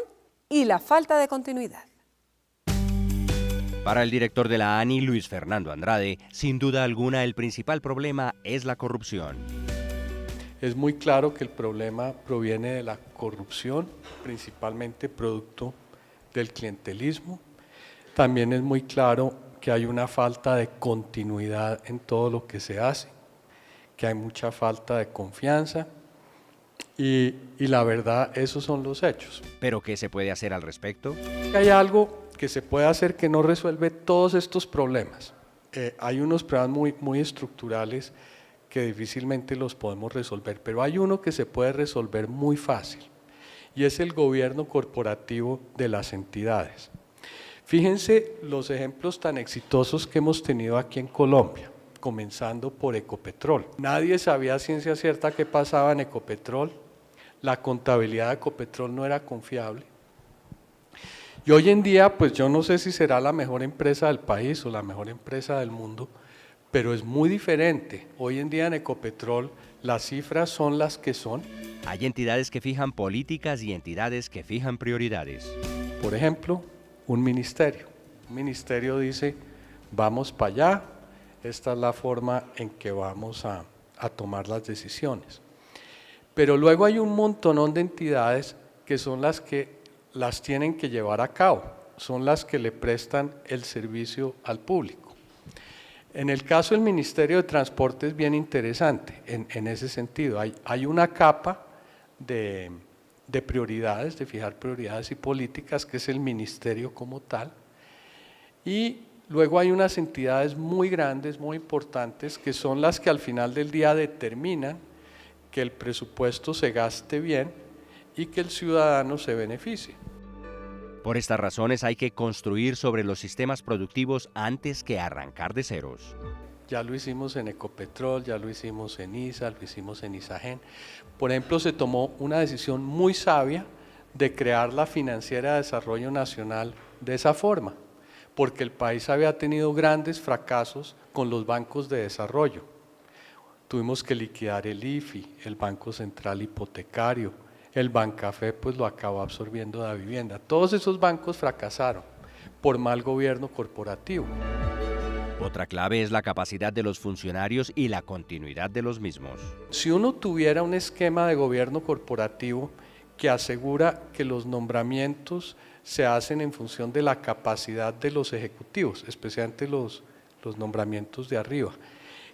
y la falta de continuidad. Para el director de la ANI, Luis Fernando Andrade, sin duda alguna el principal problema es la corrupción. Es muy claro que el problema proviene de la corrupción, principalmente producto del clientelismo. También es muy claro que hay una falta de continuidad en todo lo que se hace, que hay mucha falta de confianza y la verdad, esos son los hechos. ¿Pero qué se puede hacer al respecto? Hay algo que se puede hacer que no resuelve todos estos problemas. Hay unos problemas muy estructurales que difícilmente los podemos resolver, pero hay uno que se puede resolver muy fácil y es el gobierno corporativo de las entidades. Fíjense los ejemplos tan exitosos que hemos tenido aquí en Colombia, comenzando por Ecopetrol. Nadie sabía a ciencia cierta qué pasaba en Ecopetrol, la contabilidad de Ecopetrol no era confiable. Y hoy en día, pues yo no sé si será la mejor empresa del país o la mejor empresa del mundo, pero es muy diferente. Hoy en día en Ecopetrol las cifras son las que son. Hay entidades que fijan políticas y entidades que fijan prioridades. Por ejemplo, un ministerio. Un ministerio dice, vamos para allá, esta es la forma en que vamos a tomar las decisiones. Pero luego hay un montonón de entidades que son las que las tienen que llevar a cabo, son las que le prestan el servicio al público. En el caso del Ministerio de Transporte es bien interesante en ese sentido. Hay una capa de prioridades, de fijar prioridades y políticas, que es el ministerio como tal. Y luego hay unas entidades muy grandes, muy importantes, que son las que al final del día determinan que el presupuesto se gaste bien y que el ciudadano se beneficie. Por estas razones hay que construir sobre los sistemas productivos antes que arrancar de ceros. Ya lo hicimos en Ecopetrol, ya lo hicimos en ISA, lo hicimos en Isagen. Por ejemplo, se tomó una decisión muy sabia de crear la Financiera de Desarrollo Nacional de esa forma, porque el país había tenido grandes fracasos con los bancos de desarrollo. Tuvimos que liquidar el IFI, el Banco Central Hipotecario, el Bancafé pues lo acabó absorbiendo la vivienda. Todos esos bancos fracasaron por mal gobierno corporativo. Otra clave es la capacidad de los funcionarios y la continuidad de los mismos. Si uno tuviera un esquema de gobierno corporativo que asegura que los nombramientos se hacen en función de la capacidad de los ejecutivos, especialmente los nombramientos de arriba,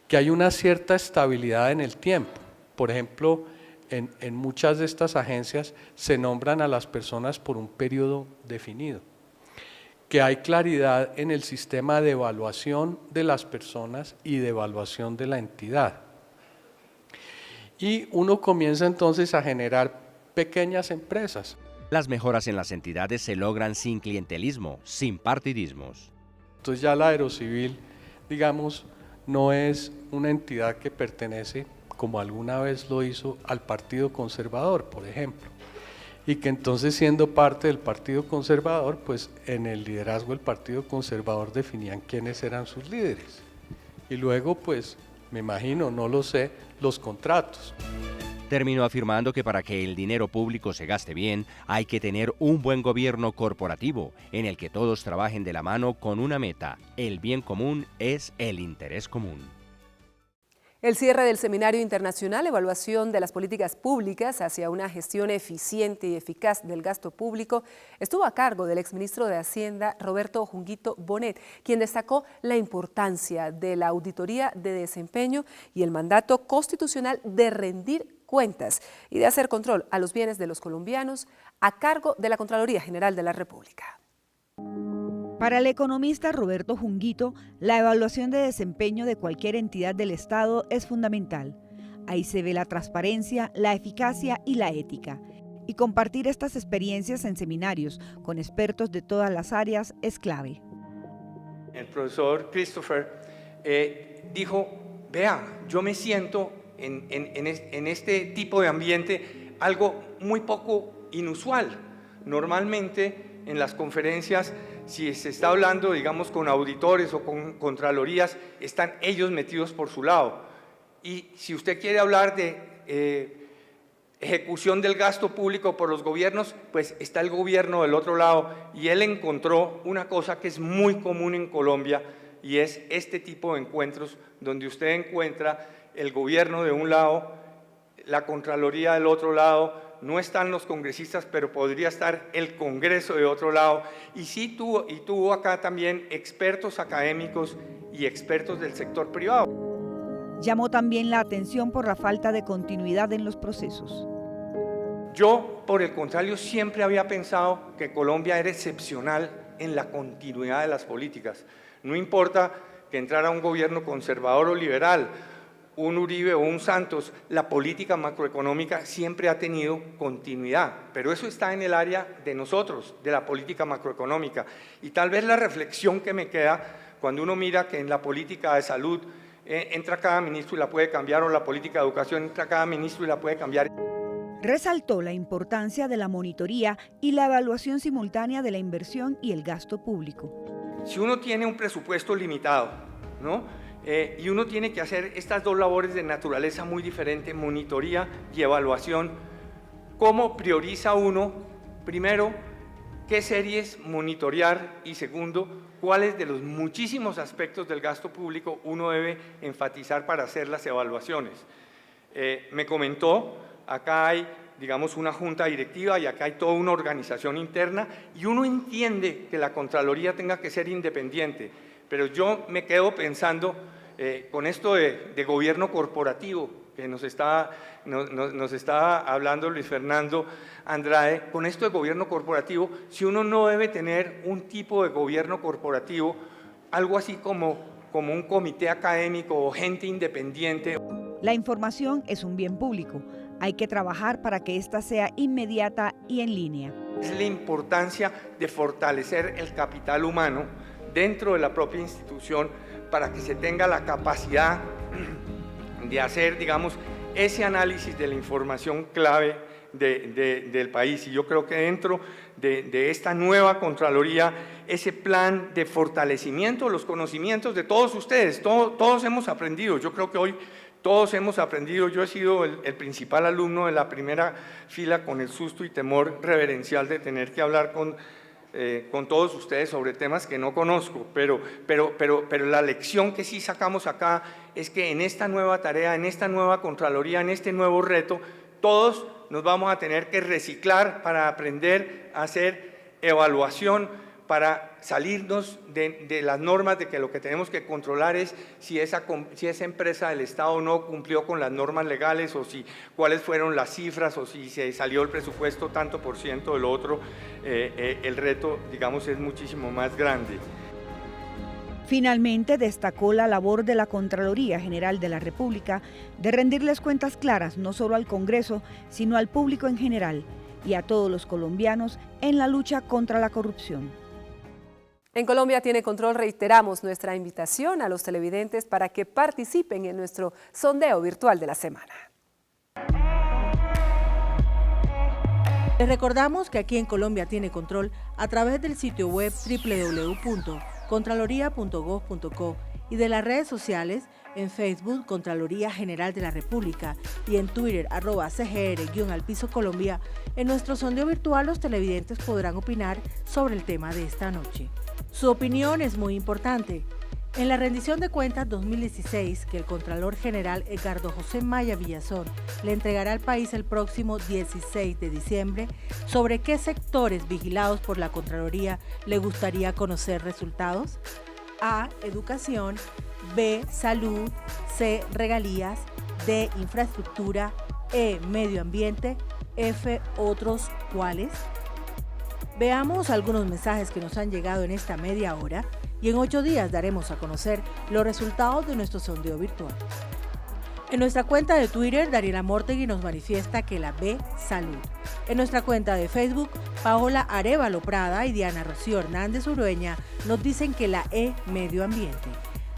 que hay una cierta estabilidad en el tiempo. Por ejemplo, en muchas de estas agencias se nombran a las personas por un periodo definido, que hay claridad en el sistema de evaluación de las personas y de evaluación de la entidad. Y uno comienza entonces a generar pequeñas empresas. Las mejoras en las entidades se logran sin clientelismo, sin partidismos. Entonces ya la Aerocivil, digamos, no es una entidad que pertenece, como alguna vez lo hizo, al Partido Conservador, por ejemplo, y que entonces, siendo parte del Partido Conservador, pues en el liderazgo del Partido Conservador definían quiénes eran sus líderes. Y luego, pues, me imagino, no lo sé, los contratos. Terminó afirmando que para que el dinero público se gaste bien, hay que tener un buen gobierno corporativo, en el que todos trabajen de la mano con una meta: el bien común es el interés común. El cierre del Seminario Internacional Evaluación de las Políticas Públicas hacia una gestión eficiente y eficaz del gasto público estuvo a cargo del exministro de Hacienda, Roberto Junguito Bonet, quien destacó la importancia de la auditoría de desempeño y el mandato constitucional de rendir cuentas y de hacer control a los bienes de los colombianos a cargo de la Contraloría General de la República. Para el economista Roberto Junguito, la evaluación de desempeño de cualquier entidad del Estado es fundamental. Ahí se ve la transparencia, la eficacia y la ética. y compartir estas experiencias en seminarios con expertos de todas las áreas es clave. El profesor Christopher dijo, vea, yo me siento en este tipo de ambiente algo muy poco inusual. Normalmente en las conferencias, si se está hablando, digamos, con auditores o con contralorías, están ellos metidos por su lado. Y si usted quiere hablar de ejecución del gasto público por los gobiernos, pues está el gobierno del otro lado, y él encontró una cosa que es muy común en Colombia, y es este tipo de encuentros donde usted encuentra el gobierno de un lado, la Contraloría del otro lado, no están los congresistas, pero podría estar el Congreso de otro lado, y sí tuvo acá también expertos académicos y expertos del sector privado. Llamó también la atención por la falta de continuidad en los procesos. Yo, por el contrario, siempre había pensado que Colombia era excepcional en la continuidad de las políticas. No importa que entrara un gobierno conservador o liberal, un Uribe o un Santos, la política macroeconómica siempre ha tenido continuidad, pero eso está en el área de nosotros, de la política macroeconómica. Y tal vez la reflexión que me queda cuando uno mira que en la política de salud entra cada ministro y la puede cambiar, o la política de educación entra cada ministro y la puede cambiar. Resaltó la importancia de la monitoría y la evaluación simultánea de la inversión y el gasto público. Si uno tiene un presupuesto limitado, ¿no? Y uno tiene que hacer estas dos labores de naturaleza muy diferente, monitoría y evaluación, ¿cómo prioriza uno? Primero, ¿qué series monitorear? Y segundo, ¿cuáles de los muchísimos aspectos del gasto público uno debe enfatizar para hacer las evaluaciones? Me comentó, acá hay, digamos, una junta directiva y acá hay toda una organización interna, y uno entiende que la Contraloría tenga que ser independiente, pero yo me quedo pensando con esto de gobierno corporativo que nos está hablando Luis Fernando Andrade, con esto de gobierno corporativo, si uno no debe tener un tipo de gobierno corporativo, algo así como un comité académico o gente independiente. La información es un bien público. Hay que trabajar para que ésta sea inmediata y en línea. Es la importancia de fortalecer el capital humano dentro de la propia institución para que se tenga la capacidad de hacer, digamos, ese análisis de la información clave del país. Y yo creo que dentro de esta nueva Contraloría, ese plan de fortalecimiento de los conocimientos de todos ustedes, todos hemos aprendido. Yo creo que hoy todos hemos aprendido. Yo he sido el principal alumno de la primera fila, con el susto y temor reverencial de tener que hablar con todos ustedes sobre temas que no conozco, pero la lección que sí sacamos acá es que en esta nueva tarea, en esta nueva Contraloría, en este nuevo reto, todos nos vamos a tener que reciclar para aprender a hacer evaluación, para salirnos de las normas de que lo que tenemos que controlar es si esa empresa del Estado no cumplió con las normas legales, o si cuáles fueron las cifras, o si se salió el presupuesto tanto por ciento del otro. El reto, digamos, es muchísimo más grande. Finalmente, destacó la labor de la Contraloría General de la República de rendirles cuentas claras no solo al Congreso, sino al público en general y a todos los colombianos en la lucha contra la corrupción. En Colombia Tiene Control reiteramos nuestra invitación a los televidentes para que participen en nuestro sondeo virtual de la semana. Les recordamos que aquí en Colombia Tiene Control, a través del sitio web www.contraloría.gov.co y de las redes sociales, en Facebook Contraloría General de la República y en Twitter @CGR_Colombia, en nuestro sondeo virtual los televidentes podrán opinar sobre el tema de esta noche. Su opinión es muy importante. En la rendición de cuentas 2016, que el Contralor General Edgardo José Maya Villazón le entregará al país el próximo 16 de diciembre, ¿sobre qué sectores vigilados por la Contraloría le gustaría conocer resultados? A. Educación. B. Salud. C. Regalías. D. Infraestructura. E. Medio ambiente. F. Otros. ¿Cuáles? Veamos algunos mensajes que nos han llegado en esta media hora y en 8 días daremos a conocer los resultados de nuestro sondeo virtual. En nuestra cuenta de Twitter, Daniela Mórtegui nos manifiesta que la B, salud. En nuestra cuenta de Facebook, Paola Arévalo Prada y Diana Rocío Hernández Urueña nos dicen que la E, medio ambiente.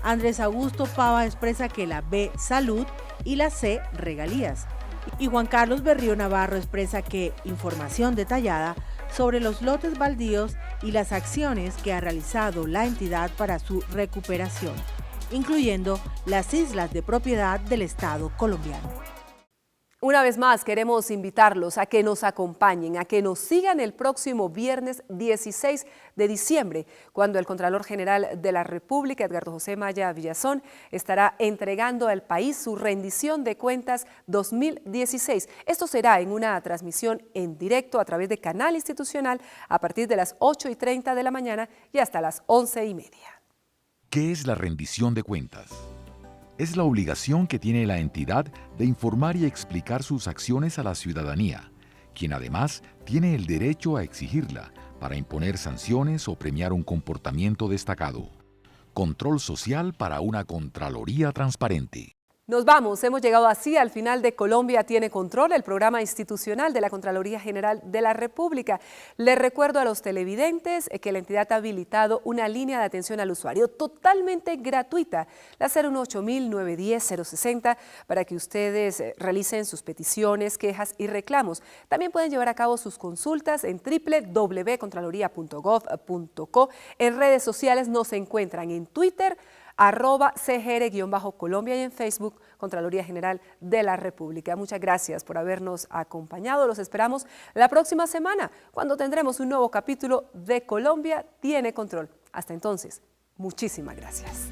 Andrés Augusto Pava expresa que la B, salud, y la C, regalías. Y Juan Carlos Berrío Navarro expresa que información detallada sobre los lotes baldíos y las acciones que ha realizado la entidad para su recuperación, incluyendo las islas de propiedad del Estado colombiano. Una vez más queremos invitarlos a que nos acompañen, a que nos sigan el próximo viernes 16 de diciembre, cuando el Contralor General de la República, Edgardo José Maya Villazón, estará entregando al país su rendición de cuentas 2016. Esto será en una transmisión en directo a través de Canal Institucional a partir de las 8:30 de la mañana y hasta las 11:30. ¿Qué es la rendición de cuentas? Es la obligación que tiene la entidad de informar y explicar sus acciones a la ciudadanía, quien además tiene el derecho a exigirla para imponer sanciones o premiar un comportamiento destacado. Control social para una Contraloría transparente. Nos vamos, hemos llegado así al final de Colombia Tiene Control, el programa institucional de la Contraloría General de la República. Les recuerdo a los televidentes que la entidad ha habilitado una línea de atención al usuario totalmente gratuita, la 018-910-060, para que ustedes realicen sus peticiones, quejas y reclamos. También pueden llevar a cabo sus consultas en www.contraloría.gov.co. En redes sociales nos encuentran en Twitter, @CGR-Colombia y en Facebook, Contraloría General de la República. Muchas gracias por habernos acompañado. Los esperamos la próxima semana, cuando tendremos un nuevo capítulo de Colombia Tiene Control. Hasta entonces, muchísimas gracias.